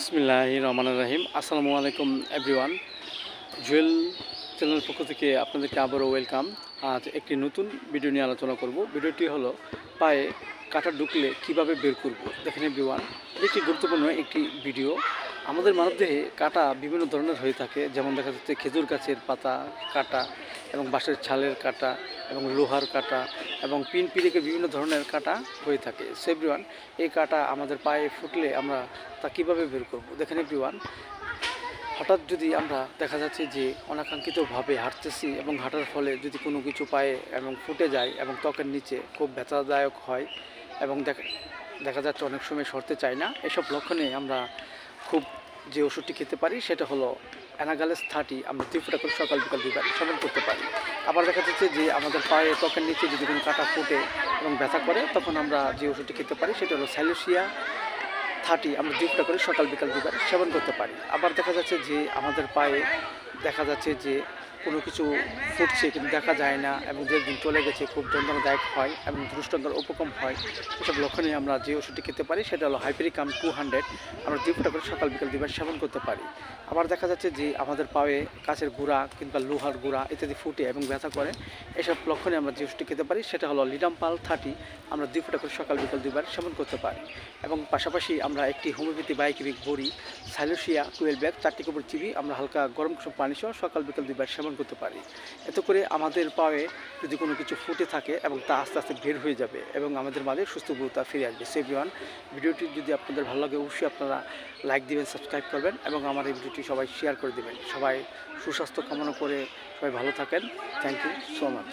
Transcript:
বিসমিল্লাহির রহমানির রহিম। আসসালামু আলাইকুম এভরিওয়ান। জুয়েল চ্যানেলের পক্ষ থেকে আপনাদেরকে আবারও ওয়েলকাম। আজ একটি নতুন ভিডিও নিয়ে আলোচনা করব। ভিডিওটি হলো পায়ে কাঁটা ঢুকলে কিভাবে বের করব। দেখেন এভরিওয়ান, একটি গুরুত্বপূর্ণ একটি ভিডিও। আমাদের মানবদেহে কাঁটা বিভিন্ন ধরনের হয়ে থাকে, যেমন দেখা যাচ্ছে খেজুর গাছের পাতা কাঁটা এবং বাঁশের ছালের কাঁটা এবং লোহার কাঁটা এবং পিন পিরিকের বিভিন্ন ধরনের কাঁটা হয়ে থাকে। সো এভরিওয়ান, এই কাঁটা আমাদের পায়ে ফুটলে আমরা তা কীভাবে বের করব। দেখেন এভরিওয়ান, হঠাৎ যদি আমরা দেখা যাচ্ছে যে অনাকাঙ্ক্ষিতভাবে হাঁটতেছি এবং হাঁটার ফলে যদি কোনো কিছু পায়ে এবং ফুটে যায় এবং ত্বকের নিচে খুব ব্যথাদায়ক হয় এবং দেখা যাচ্ছে অনেক সময় সরতে চায় না, এসব লক্ষণে আমরা খুব যে ওষুধটি খেতে পারি সেটা হলো অ্যানাগালেস 30। আমরা 2 ফোঁটা করে সকাল বিকাল 2 বার সেবন করতে পারি। আবার দেখা যাচ্ছে যে আমাদের পায়ে ত্বকের নিচে যদি কোনো কাঁটা ফুটে এবং ব্যথা করে, তখন আমরা যে ওষুধটি খেতে পারি সেটা হলো স্যালুসিয়া 30। আমরা 2 ফোঁটা করে সকাল বিকাল 2 বার সেবন করতে পারি। আবার দেখা যাচ্ছে যে আমাদের পায়ে দেখা যাচ্ছে যে কোনো কিছু ফুটছে কিন্তু দেখা যায় না এবং যেদিন চলে গেছে খুব যন্ত্রণাদায়ক হয় এবং দ্রুষ্টতার উপকম হয়, এসব লক্ষণে আমরা যে ওষুধটি খেতে পারি সেটা হলো হাইপেরিকাম 200। আমরা 2 ফোঁটা করে সকাল বিকাল 2 বার সেবন করতে পারি। আবার দেখা যাচ্ছে যে আমাদের পায়ে কাচের গুঁড়া কিংবা লোহার গুঁড়া ইত্যাদি ফুটে এবং ব্যথা করে, এসব লক্ষণে আমরা যে ওষুধটি খেতে পারি সেটা হলো লিডাম্পাল 30। আমরা 2 ফোঁটা করে সকাল বিকাল 2 বার সেবন করতে পারি। এবং পাশাপাশি আমরা একটি হোমিওপ্যাথি বায়োকেমিক বড়ি স্যালুসিয়া 12 ব্যাগ 4টি করে চিবি আমরা হালকা গরম পানি সহ সকাল বিকাল 2 বার সেবন করতে পারি। এতে করে আমাদের পায়ে যদি কোনো কিছু ফুটে থাকে এবং তা আস্তে আস্তে বের হয়ে যাবে এবং আমাদের মাঝে সুস্থতা ফিরে আসবে। সো এভরিওয়ান, ভিডিওটি যদি আপনাদের ভালো লাগে অবশ্যই আপনারা লাইক দিবেন, সাবস্ক্রাইব করবেন এবং আমার এই ভিডিওটি সবাই শেয়ার করে দেবেন। সবাই সুস্বাস্থ্য কামনা করে সবাই ভালো থাকেন। Thank you so much.